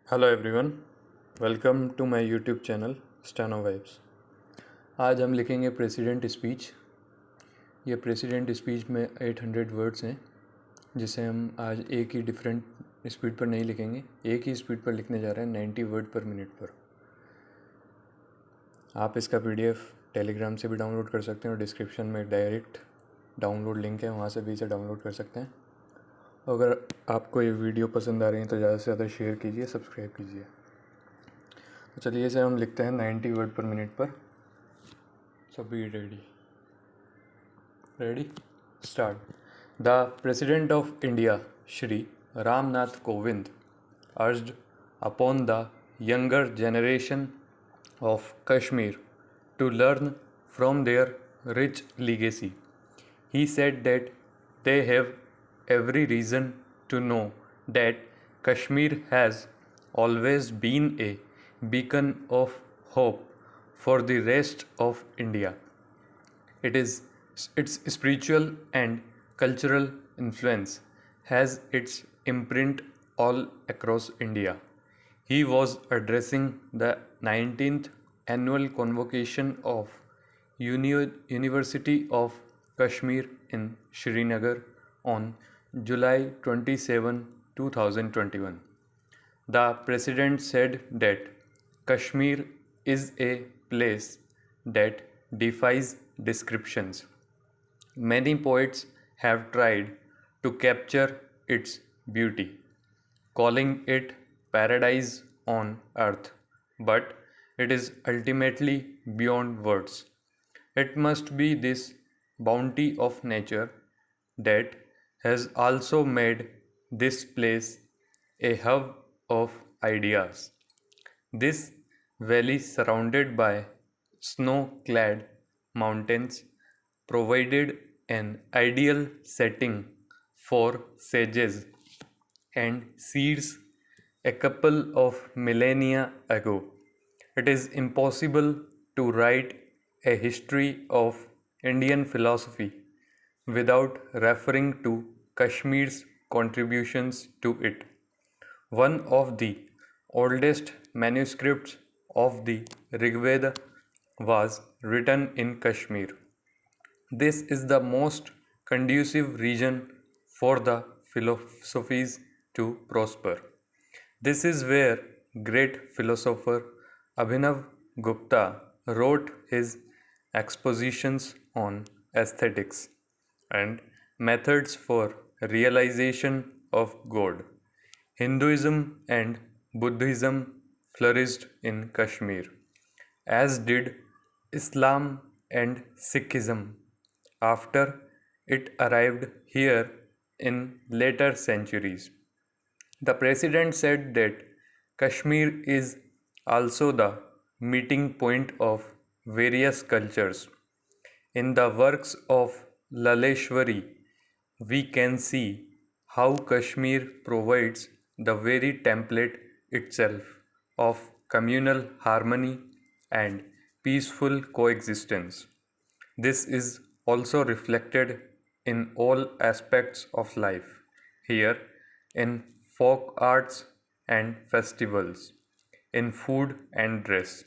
Hello everyone, welcome to my YouTube channel steno vibes. आज हम लिखेंगे प्रेसिडेंट स्पीच। ये प्रेसिडेंट स्पीच में 800 वर्ड्स हैं, जिसे हम आज एक ही डिफरेंट स्पीड पर नहीं लिखेंगे, एक ही स्पीड पर लिखने जा रहे हैं 90 वर्ड पर मिनट पर। आप इसका पीडीएफ टेलीग्राम से भी डाउनलोड कर सकते हैं और डिस्क्रिप्शन में डायरेक्ट डाउनलोड लिंक है, वहाँ से भी इसे डाउनलोड कर सकते हैं। अगर आपको ये वीडियो पसंद आ रही है तो ज़्यादा से ज़्यादा शेयर कीजिए, सब्सक्राइब कीजिए। तो चलिए इसे हम लिखते हैं 90 word per minute per. So be ready start. The president of India Shri Ramnath Kovind urged upon the younger generation of Kashmir to learn from their rich legacy. He said that they have every reason to know that Kashmir has always been a beacon of hope for the rest of India. Its spiritual and cultural influence has its imprint all across India. He was addressing the 19th annual convocation of University of Kashmir in Srinagar on July 27, 2021. The president said that Kashmir is a place that defies descriptions. Many poets have tried to capture its beauty, calling it paradise on earth, but it is ultimately beyond words. It must be this bounty of nature that has also made this place a hub of ideas. This valley, surrounded by snow clad mountains, provided an ideal setting for sages and seeds a couple of millennia ago. It is impossible to write a history of Indian philosophy without referring to Kashmir's contributions to it. One of the oldest manuscripts of the Rigveda was written in Kashmir. This is the most conducive region for the philosophies to prosper. This is where great philosopher Abhinav Gupta wrote his expositions on aesthetics and methods for realization of God. Hinduism and Buddhism flourished in Kashmir, as did Islam and Sikhism after it arrived here in later centuries. The president said that Kashmir is also the meeting point of various cultures. In the works of Laleshwari, we can see how Kashmir provides the very template itself of communal harmony and peaceful coexistence. This is also reflected in all aspects of life here, in folk arts and festivals, in food and dress.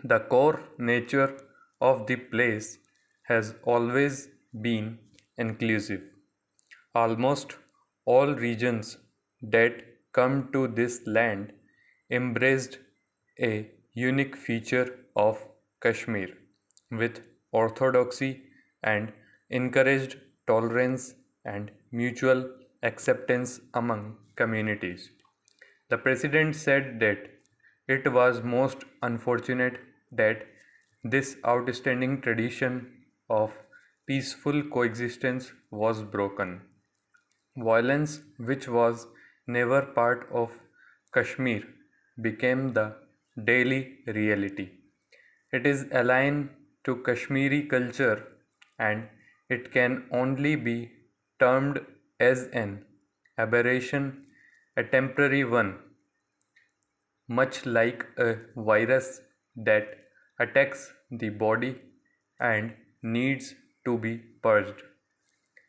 The core nature of the place has always been inclusive. Almost all regions that come to this land embraced a unique feature of Kashmir with orthodoxy and encouraged tolerance and mutual acceptance among communities. The president said that it was most unfortunate that this outstanding tradition of peaceful coexistence was broken. Violence, which was never part of Kashmir, became the daily reality. It is alien to Kashmiri culture and it can only be termed as an aberration, a temporary one, much like a virus that attacks the body and needs to be purged.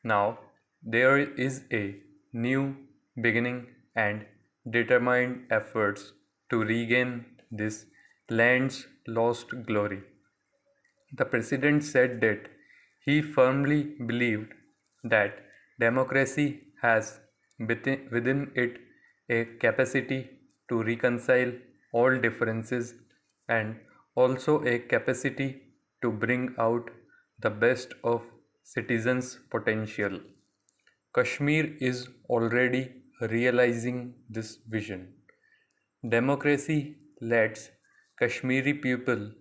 Now there is a new beginning and determined efforts to regain this land's lost glory. The president said that he firmly believed that democracy has within it a capacity to reconcile all differences and also a capacity to bring out the best of citizens' potential. Kashmir is already realizing this vision. Democracy lets Kashmiri people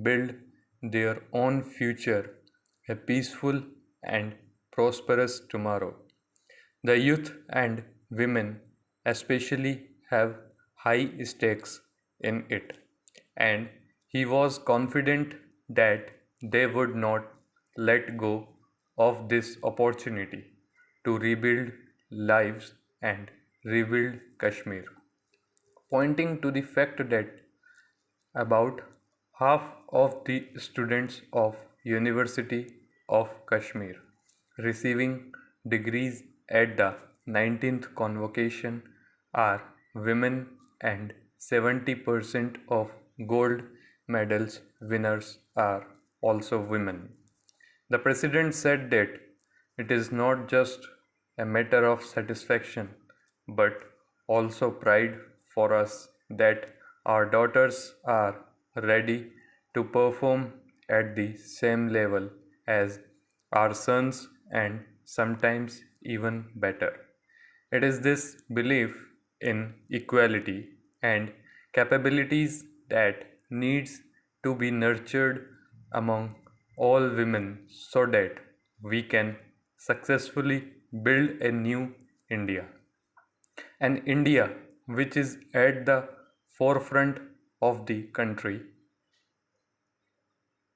build their own future, a peaceful and prosperous tomorrow. The youth and women, especially, have high stakes in it, and he was confident that they would not let go of this opportunity to rebuild lives and rebuild Kashmir, pointing to the fact that about half of the students of University of Kashmir receiving degrees at the 19th Convocation are women and 70% of gold medals winners are also women. The president said that it is not just a matter of satisfaction but also pride for us that our daughters are ready to perform at the same level as our sons and sometimes even better. It is this belief in equality and capabilities that needs to be nurtured among all women so that we can successfully build a new India. An India which is at the forefront of the country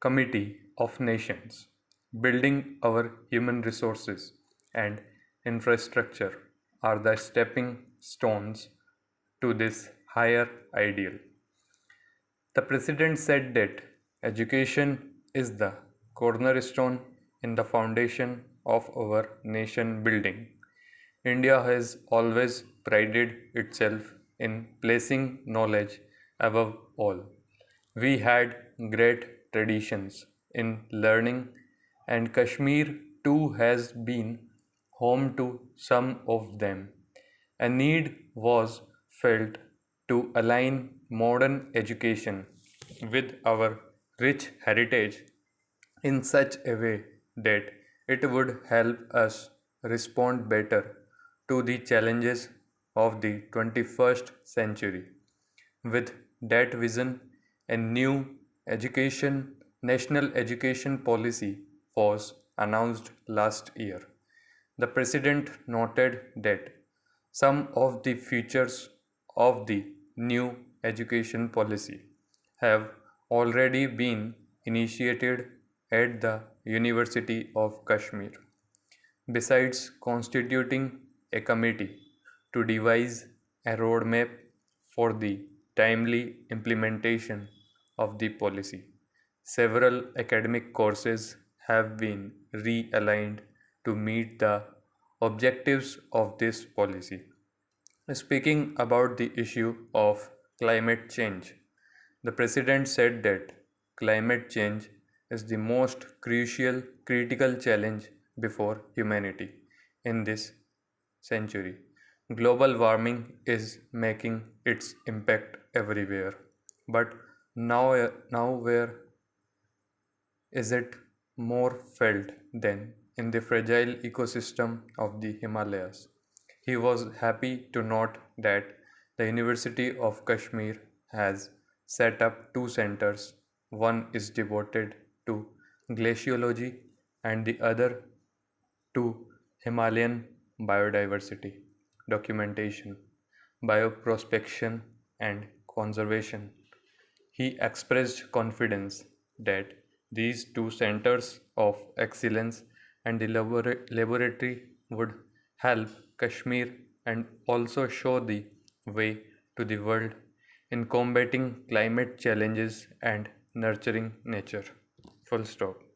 Committee of Nations, building our human resources and infrastructure are the stepping stones to this higher ideal. The president said that education is the cornerstone in the foundation of our nation building. India has always prided itself in placing knowledge above all. We had great traditions in learning, and Kashmir too has been home to some of them. A need was felt to align modern education with our rich heritage in such a way that it would help us respond better to the challenges of the 21st century. With that vision, a new education national education policy was announced last year. The president noted that some of the features of the new education policy have already been initiated at the University of Kashmir. Besides constituting a committee to devise a roadmap for the timely implementation of the policy, several academic courses have been realigned to meet the objectives of this policy. Speaking about the issue of climate change, the president said that climate change is the most critical challenge before humanity in this century. Global warming is making its impact everywhere. But now where is it more felt than in the fragile ecosystem of the Himalayas? He was happy to note that the University of Kashmir has set up two centers. One is devoted to glaciology and the other to Himalayan biodiversity, documentation, bioprospection, and conservation. He expressed confidence that these two centers of excellence and the laboratory would help Kashmir and also show the way to the world in combating climate challenges and nurturing nature. Full stop.